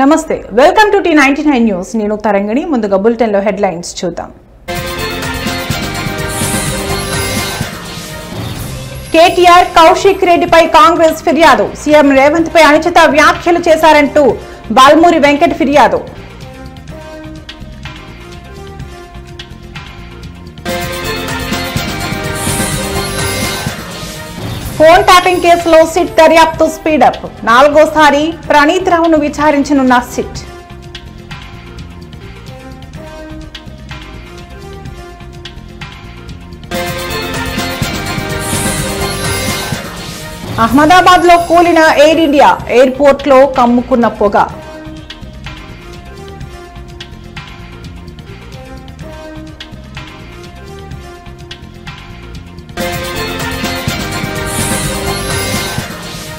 నమస్తే welcome to T99 news నేను తరంగిణి ముందుగా బులెటిన్ లో హెడ్లైన్స్ చూద్దాం కేటీఆర్ కౌశిక్ రెడ్డిపై కాంగ్రెస్ ఫిర్యాదు సీఎం రేవంత్ పై అనుచిత వ్యాఖ్యలు చేశారంటూ బాల్మూరి వెంకట్ ఫిర్యాదు ఫోన్ ట్యాపింగ్ కేసులో సిట్ దర్యాప్తు స్పీడప్ నాలుగోసారి ప్రణీత్ రావును విచారించనున్న సిట్ అహ్మదాబాద్ లో కూలిన ఎయిర్ ఇండియా ఎయిర్పోర్ట్ లో కమ్ముకున్న పొగ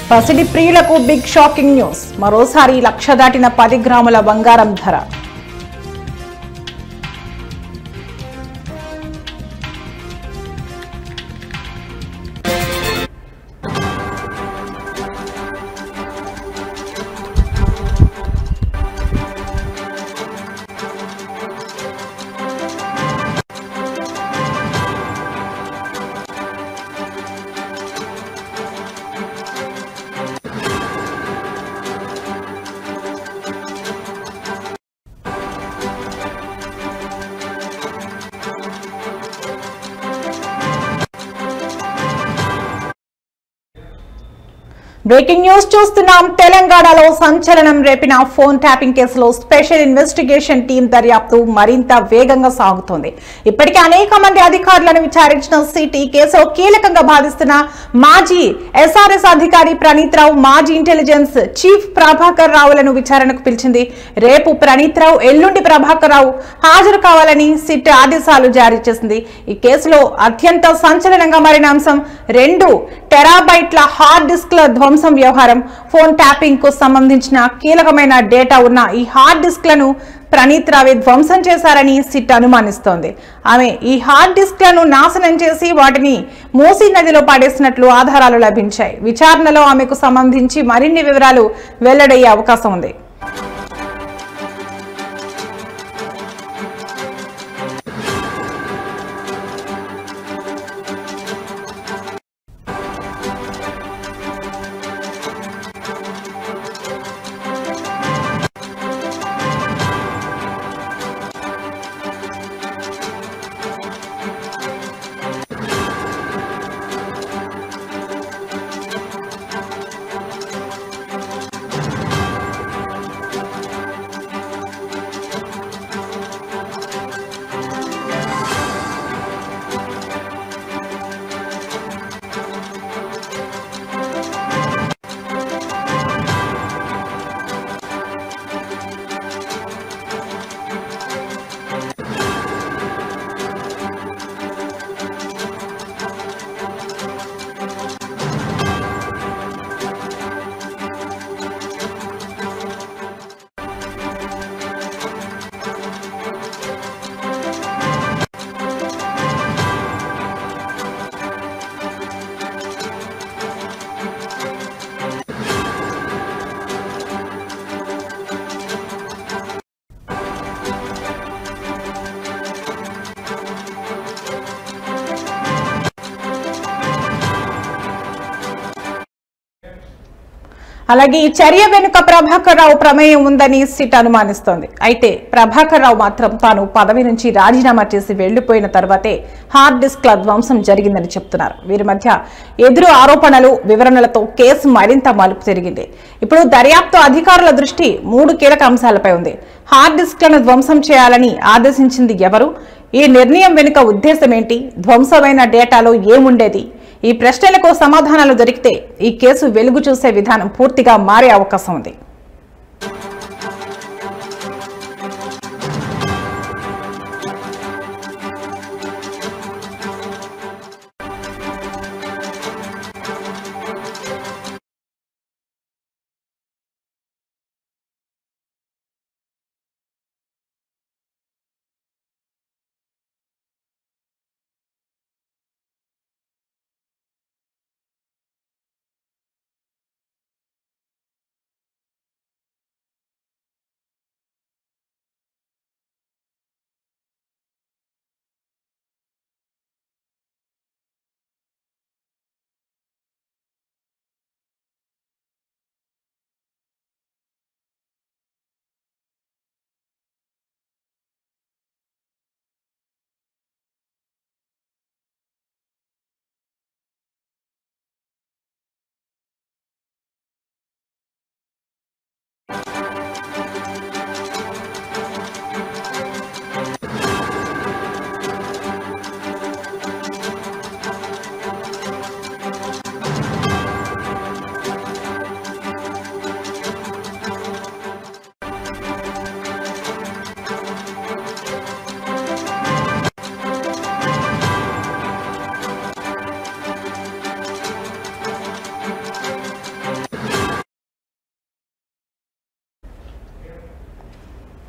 పసిడి ప్రియులకు బిగ్ షాకింగ్ న్యూస్ మరోసారి 1,00,000 దాటిన 10 గ్రాముల బంగారం ధర బ్రేకింగ్ న్యూస్ చూస్తున్నాం. తెలంగాణలో సంచలనం రేపిన ఫోన్ ట్యాపింగ్ కేసులో స్పెషల్ ఇన్వెస్టిగేషన్ టీం దర్యాప్తు మరింత వేగంగా సాగుతోంది. ఇప్పటికే అనేక మంది అధికారులను విచారించిన సిట్ ఈ కేసులో కీలకంగా భావిస్తున్న మాజీ ఎస్ఆర్ఎస్ అధికారి ప్రణీత్ రావు, మాజీ ఇంటెలిజెన్స్ చీఫ్ ప్రభాకర్ రావులను విచారణకు పిలిచింది. రేపు ప్రణీత్ రావు, ఎల్లుండి ప్రభాకర్ రావు హాజరు కావాలని సిట్ ఆదేశాలు జారీ చేసింది. ఈ కేసులో అత్యంత సంచలనంగా మారిన అంశం 2 టెరాబైట్ల హార్డ్ డిస్క్ల ధ్వంసం వ్యవహారం. ఫోన్ ట్యాపింగ్ కు సంబంధించిన కీలకమైన డేటా ఉన్న ఈ హార్డ్ డిస్క్లను ప్రణీత్ రావే ధ్వంసం చేశారని సిట్ అనుమానిస్తోంది. ఆమె ఈ హార్డ్ డిస్క్లను నాశనం చేసి వాటిని మూసీ నదిలో పడేసినట్లు ఆధారాలు లభించాయి. విచారణలో ఆమెకు సంబంధించి మరిన్ని వివరాలు వెల్లడయ్యే అవకాశం ఉంది. అలాగే ఈ చర్య వెనుక ప్రభాకర్ రావు ప్రమేయం ఉందని సిట్ అనుమానిస్తోంది. అయితే ప్రభాకర్ రావు మాత్రం తాను పదవి నుంచి రాజీనామా చేసి వెళ్లిపోయిన తర్వాతే హార్డ్ డిస్క్ల ధ్వంసం జరిగిందని చెప్తున్నారు. వీరి మధ్య ఎదురు ఆరోపణలు, వివరణలతో కేసు మరింత మలుపు తిరిగింది. ఇప్పుడు దర్యాప్తు అధికారుల దృష్టి 3 కీలక అంశాలపై ఉంది. హార్డ్ డిస్క్లను ధ్వంసం చేయాలని ఆదేశించింది ఎవరు? ఈ నిర్ణయం వెనుక ఉద్దేశం ఏంటి? ధ్వంసమైన డేటాలో ఏముండేది? ఈ ప్రశ్నలకు సమాధానాలు దొరికితే ఈ కేసు వెలుగు చూసే విధానం పూర్తిగా మారే అవకాశం ఉంది.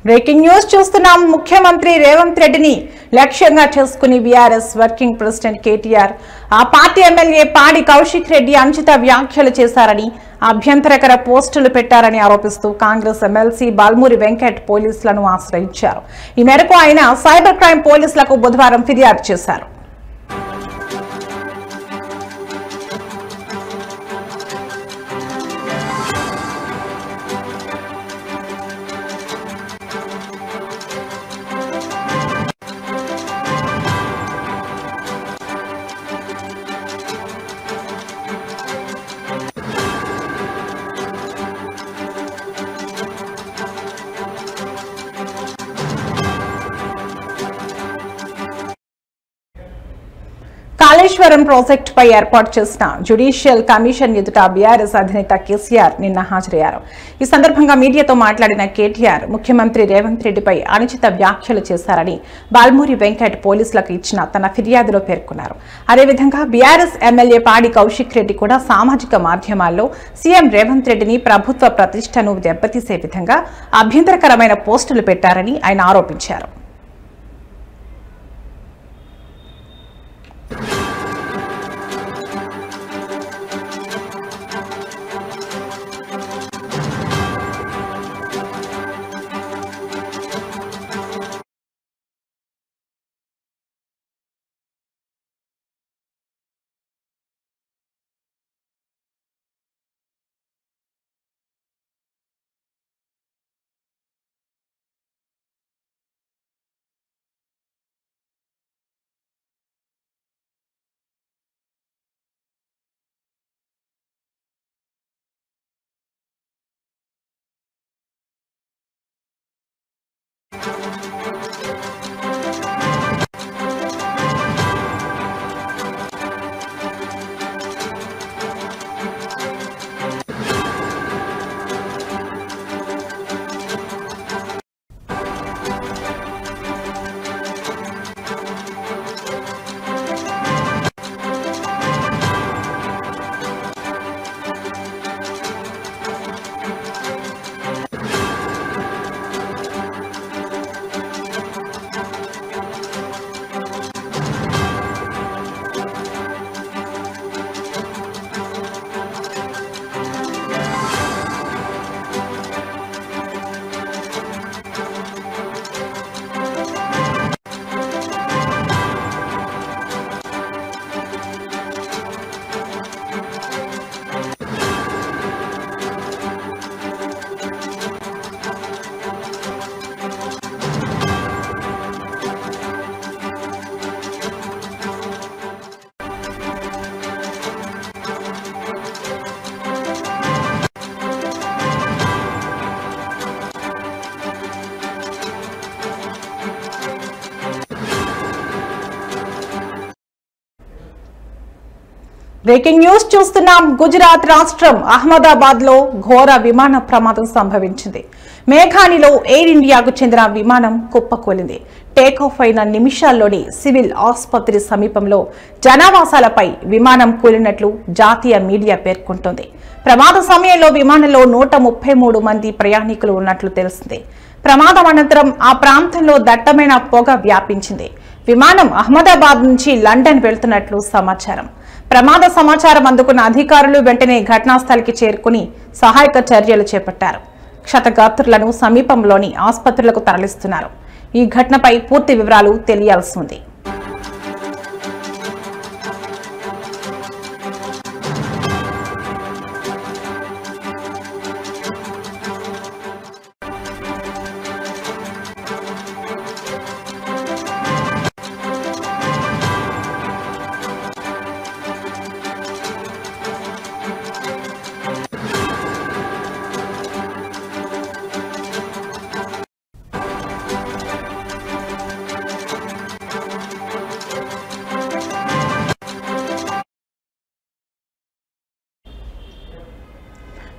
బ్రేకింగ్ న్యూస్ చూస్తున్నాం. ముఖ్యమంత్రి రేవంత్ రెడ్డిని లక్ష్యంగా చేసుకుని బీఆర్ఎస్ వర్కింగ్ ప్రెసిడెంట్ కేటీఆర్ ఆ పార్టీ ఎమ్మెల్యే పాడి కౌశిక్ రెడ్డి అనుచిత వ్యాఖ్యలు చేశారని, అభ్యంతరకర పోస్టులు పెట్టారని ఆరోపిస్తూ కాంగ్రెస్ ఎమ్మెల్సీ బాల్మూరి వెంకట్ పోలీసులను ఆశ్రయించారు. ఈ మేరకు ఆయన సైబర్ క్రైమ్ పోలీసులకు బుధవారం ఫిర్యాదు చేశారు. కాళేశ్వరం ప్రాజెక్టుపై ఏర్పాటు చేసిన జ్యుడిషియల్ కమిషన్ ఎదుట బీఆర్ఎస్ అధినేత కేసీఆర్ నిన్న హాజరయ్యారు. ఈ సందర్భంగా మీడియాతో మాట్లాడిన కేటీఆర్ ముఖ్యమంత్రి రేవంత్ రెడ్డిపై అనుచిత వ్యాఖ్యలు చేశారని బాల్మూరి వెంకట్ పోలీసులకు ఇచ్చిన తన ఫిర్యాదులో పేర్కొన్నారు. అదేవిధంగా బీఆర్ఎస్ ఎమ్మెల్యే పాడి కౌశిక్ రెడ్డి కూడా సామాజిక మాధ్యమాల్లో సీఎం రేవంత్ రెడ్డిని ప్రభుత్వ ప్రతిష్టను దెబ్బతీసే విధంగా అభ్యంతరకరమైన పోస్టులు పెట్టారని ఆయన ఆరోపించారు. బ్రేకింగ్ న్యూస్ చూస్తున్నాం. గుజరాత్ రాష్ట్రం అహ్మదాబాద్ లో ఘోర విమాన ప్రమాదం సంభవించింది. మేఘానిలో ఎయిర్ ఇండియాకు చెందిన విమానం కుప్పకూలింది. టేకాఫ్ అయిన నిమిషాల్లోని సివిల్ ఆసుపత్రి సమీపంలో జనావాసాలపై విమానం కూలినట్లు జాతీయ మీడియా పేర్కొంటోంది. ప్రమాద సమయంలో విమానంలో 133 మంది ప్రయాణికులు ఉన్నట్లు తెలిసింది. ప్రమాదం అనంతరం ఆ ప్రాంతంలో దట్టమైన పొగ వ్యాపించింది. విమానం అహ్మదాబాద్ నుంచి లండన్ వెళ్తున్నట్లు సమాచారం. ప్రమాద సమాచారం అందుకున్న అధికారులు వెంటనే ఘటనా స్థలికి చేరుకుని సహాయక చర్యలు చేపట్టారు. క్షతగాత్రులను సమీపంలోని ఆసుపత్రులకు తరలిస్తున్నారు. ఈ ఘటనపై పూర్తి వివరాలు తెలియాల్సి ఉంది.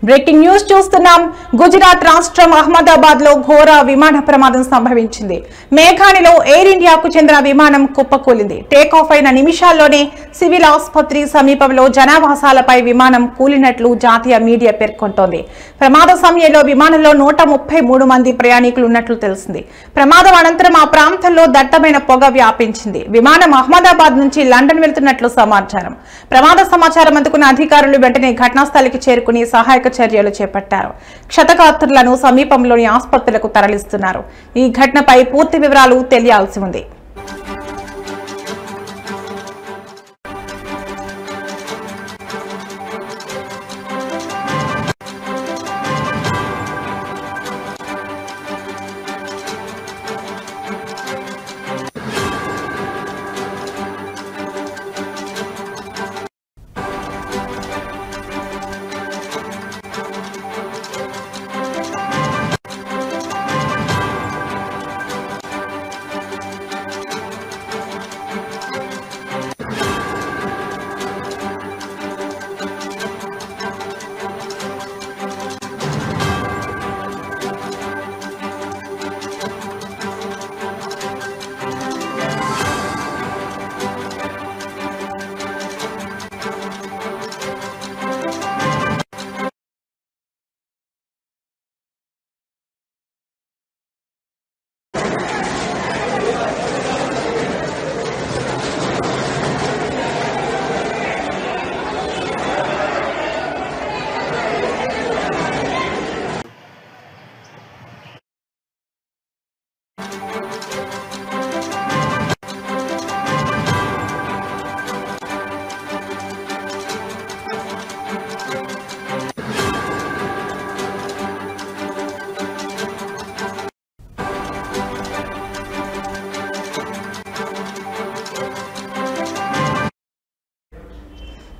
బ్రేకింగ్ న్యూస్ చూస్తున్నాం. గుజరాత్ రాష్ట్రం అహ్మదాబాద్ లో ఘోర విమాన ప్రమాదం సంభవించింది. మేఘానిలో ఎయిర్ ఇండియాకు చెందిన విమానం కుప్పకూలింది. టేకాఫ్ అయిన నిమిషాల్లోనే సివిల్ ఆసుపత్రి సమీపంలో జనావాసాలపై విమానం కూలినట్లు జాతీయ మీడియా పేర్కొంటోంది. ప్రమాద సమయంలో విమానంలో 133 మంది ప్రయాణికులు ఉన్నట్లు తెలిసింది. ప్రమాదం అనంతరం ఆ ప్రాంతంలో దట్టమైన పొగ వ్యాపించింది. విమానం అహ్మదాబాద్ నుంచి లండన్ వెళ్తున్నట్లు సమాచారం. ప్రమాద సమాచారం అందుకున్న అధికారులు వెంటనే ఘటనా స్థలికి చేరుకుని సహాయక చర్యలు చేపట్టారు. క్షతగాత్రులను సమీపంలోని ఆసుపత్రులకు తరలిస్తున్నారు. ఈ ఘటనపై పూర్తి వివరాలు తెలియాల్సి ఉంది.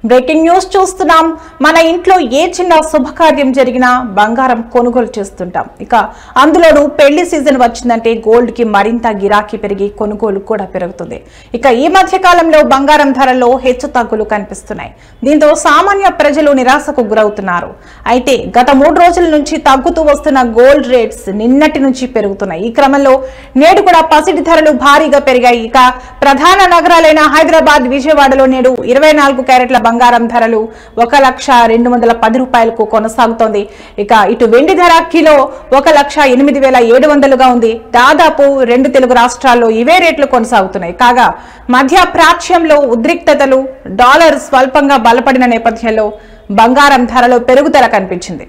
బ్రేకింగ్ న్యూస్ చూస్తున్నాం. మన ఇంట్లో ఏ చిన్న శుభకార్యం జరిగినా బంగారం కొనుగోలు చేస్తుంటాం. ఇక అందులోనూ పెళ్లి సీజన్ వచ్చిందంటే గోల్డ్ కి మరింత గిరాకీ పెరిగి కొనుగోలు కూడా పెరుగుతుంది. ఇక ఈ మధ్య కాలంలో బంగారం ధరల్లో హెచ్చు తగ్గులు కనిపిస్తున్నాయి. దీంతో సామాన్య ప్రజలు నిరాశకు గురవుతున్నారు. అయితే గత 3 రోజుల నుంచి తగ్గుతూ వస్తున్న గోల్డ్ రేట్స్ నిన్నటి నుంచి పెరుగుతున్నాయి. ఈ క్రమంలో నేడు కూడా పసిడి ధరలు భారీగా పెరిగాయి. ఇక ప్రధాన నగరాలైన హైదరాబాద్, విజయవాడలో నేడు 24 క్యారెట్ల బంగారం ధరలు 1,210 రూపాయలకు కొనసాగుతోంది. ఇక ఇటు వెండి ధర కిలో 1,08,700గా ఉంది. దాదాపు 2 తెలుగు రాష్ట్రాల్లో ఇవే రేట్లు కొనసాగుతున్నాయి. కాగా మధ్య ప్రాచ్యంలో ఉద్రిక్తతలు, డాలర్ స్వల్పంగా బలపడిన నేపథ్యంలో బంగారం ధరలో పెరుగుదల కనిపించింది.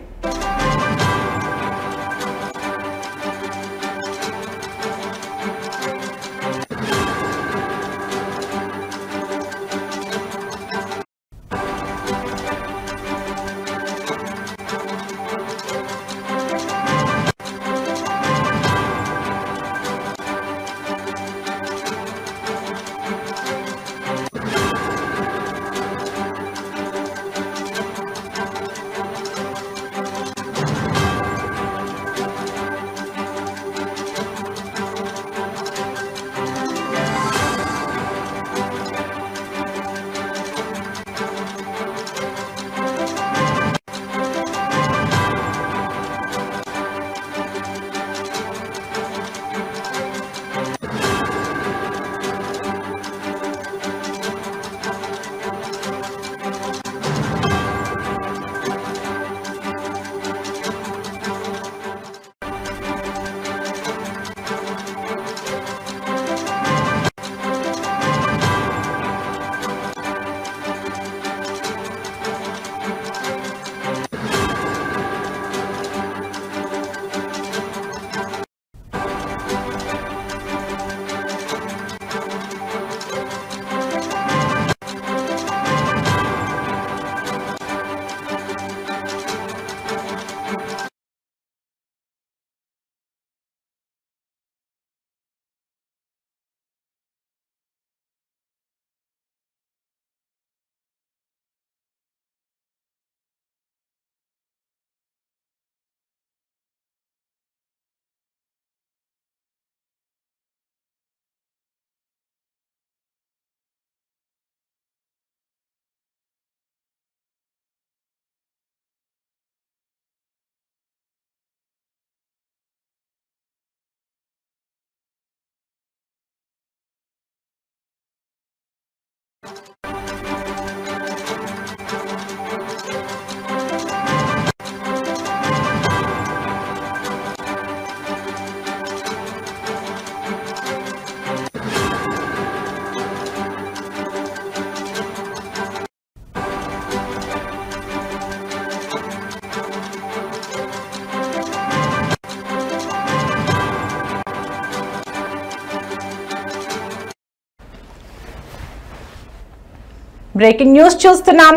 బ్రేకింగ్ న్యూస్ చూస్తున్నాం.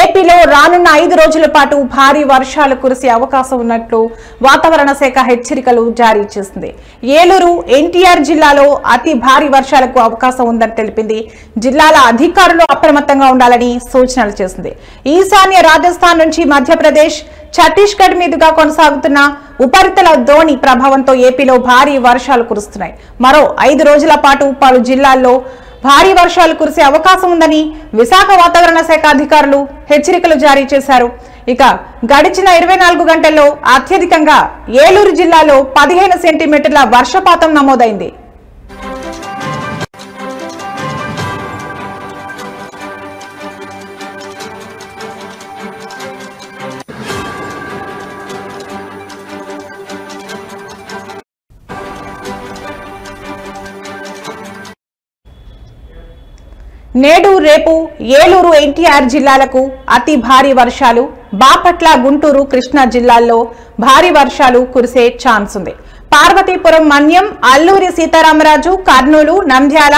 ఏపీలో రానున్న 5 రోజుల పాటు భారీ వర్షాలు కురిసే అవకాశం ఉన్నట్లు వాతావరణ శాఖ హెచ్చరికలు జారీ చేసింది. ఏలూరు, ఎన్టీఆర్ జిల్లాలో అతి భారీ వర్షాలకు అవకాశం ఉందని తెలిపింది. జిల్లాల అధికారులు అప్రమత్తంగా ఉండాలని సూచనలు చేసింది. ఈశాన్య రాజస్థాన్ నుంచి మధ్యప్రదేశ్, ఛత్తీస్గఢ్ మీదుగా కొనసాగుతున్న ఉపరితల ద్రోణి ప్రభావంతో ఏపీలో భారీ వర్షాలు కురుస్తున్నాయి. మరో 5 రోజుల పాటు పలు జిల్లాల్లో భారీ వర్షాలు కురిసే అవకాశం ఉందని విశాఖ వాతావరణ శాఖ అధికారులు హెచ్చరికలు జారీ చేశారు. ఇక గడిచిన 24 గంటల్లో అత్యధికంగా ఏలూరు జిల్లాలో 15 సెంటీమీటర్ల వర్షపాతం నమోదైంది. నేడు రేపు ఏలూరు, ఎన్టీఆర్ జిల్లాలకు అతి భారీ వర్షాలు, బాపట్ల, గుంటూరు, కృష్ణా జిల్లాల్లో భారీ వర్షాలు కురిసే ఛాన్స్ ఉంది. పార్వతీపురం, మన్యం, అల్లూరి సీతారామరాజు, కర్నూలు, నంద్యాల,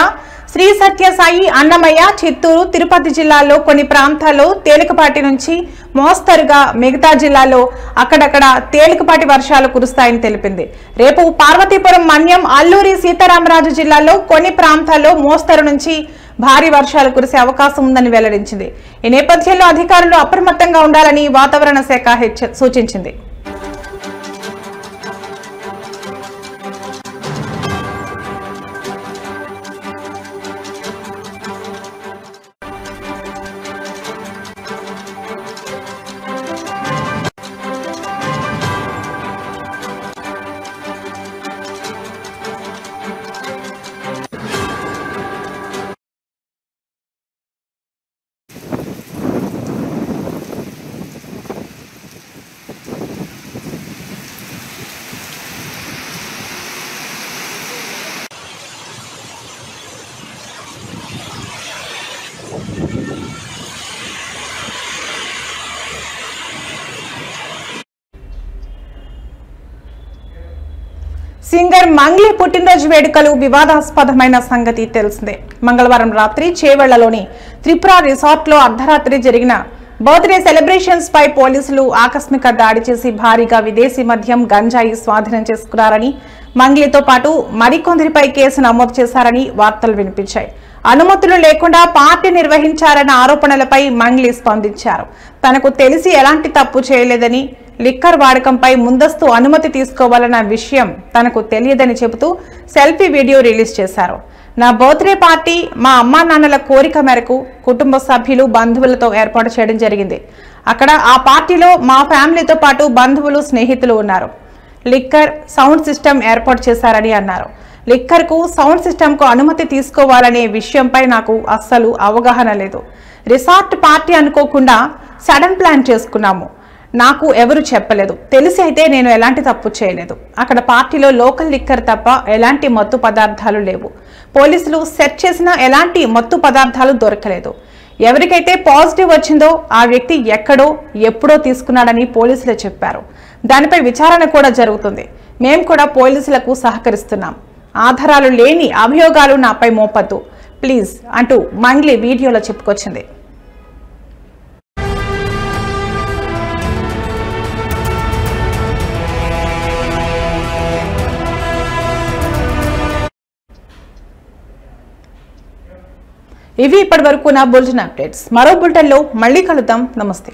శ్రీ సత్యసాయి, అన్నమయ్య, చిత్తూరు, తిరుపతి జిల్లాల్లో కొన్ని ప్రాంతాల్లో తేలికపాటి నుంచి మోస్తరుగా, మిగతా జిల్లాల్లో అక్కడక్కడ తేలికపాటి వర్షాలు కురుస్తాయని తెలిపింది. రేపు పార్వతీపురం, మన్యం, అల్లూరి సీతారామరాజు జిల్లాల్లో కొన్ని ప్రాంతాల్లో మోస్తరు నుంచి భారీ వర్షాలు కురిసే అవకాశం ఉందని వెల్లడించింది. ఈ నేపథ్యంలో అధికారులు అప్రమత్తంగా ఉండాలని వాతావరణ శాఖ సూచించింది. సింగర్ మంగ్లీ పుట్టినరోజు వేడుకలు వివాదాస్పదమైన సంగతి తెలిసిందే. మంగళవారం రాత్రి చేవెళ్లలోని త్రిపుర రిసార్ట్ లో అర్ధరాత్రి జరిగిన బర్త్డే సెలబ్రేషన్స్ పై పోలీసులు ఆకస్మిక దాడి చేసి భారీగా విదేశీ మద్యం, గంజాయి స్వాధీనం చేసుకున్నారని, మంగ్లీతో పాటు మరికొందరిపై కేసు నమోదు చేశారని వార్తలు వినిపించాయి. అనుమతులు లేకుండా పార్టీ నిర్వహించారన్న ఆరోపణలపై మంగ్లీ స్పందించారు. తనకు తెలిసి ఎలాంటి తప్పు చేయలేదని, లిక్కర్ వాడకంపై ముందస్తు అనుమతి తీసుకోవాలన్న విషయం తనకు తెలియదని చెబుతూ సెల్ఫీ వీడియో రిలీజ్ చేశారు. నా బర్త్డే పార్టీ మా అమ్మా నాన్నల కోరిక మేరకు కుటుంబ సభ్యులు, బంధువులతో ఏర్పాటు చేయడం జరిగింది. అక్కడ ఆ పార్టీలో మా ఫ్యామిలీతో పాటు బంధువులు, స్నేహితులు ఉన్నారు. లిక్కర్, సౌండ్ సిస్టమ్ ఏర్పాటు చేశారని అన్నారు. లిక్కర్ కు, సౌండ్ సిస్టమ్ కు అనుమతి తీసుకోవాలనే విషయంపై నాకు అస్సలు అవగాహన లేదు. రిసార్ట్ పార్టీ అనుకోకుండా సడన్ ప్లాన్ చేసుకున్నాము. నాకు ఎవరు చెప్పలేదు. తెలిసి అయితే నేను ఎలాంటి తప్పు చేయలేదు. అక్కడ పార్టీలో లోకల్ లిక్కర్ తప్ప ఎలాంటి మత్తు పదార్థాలు లేవు. పోలీసులు సెర్చ్ చేసినా ఎలాంటి మత్తు పదార్థాలు దొరకలేదు. ఎవరికైతే పాజిటివ్ వచ్చిందో ఆ వ్యక్తి ఎక్కడో, ఎప్పుడో తీసుకున్నాడని పోలీసులు చెప్పారు. దానిపై విచారణ కూడా జరుగుతుంది. మేము కూడా పోలీసులకు సహకరిస్తున్నాం. ఆధారాలు లేని అభియోగాలు నాపై మోపద్దు ప్లీజ్ అంటూ మంగ్లీ వీడియోలో చెప్పుకొచ్చింది. ఇవి ఇప్పటి వరకు నా బులెటిన్ అప్డేట్స్. మరో బులెటిన్లో మళ్ళీ కలుద్దాం. నమస్తే.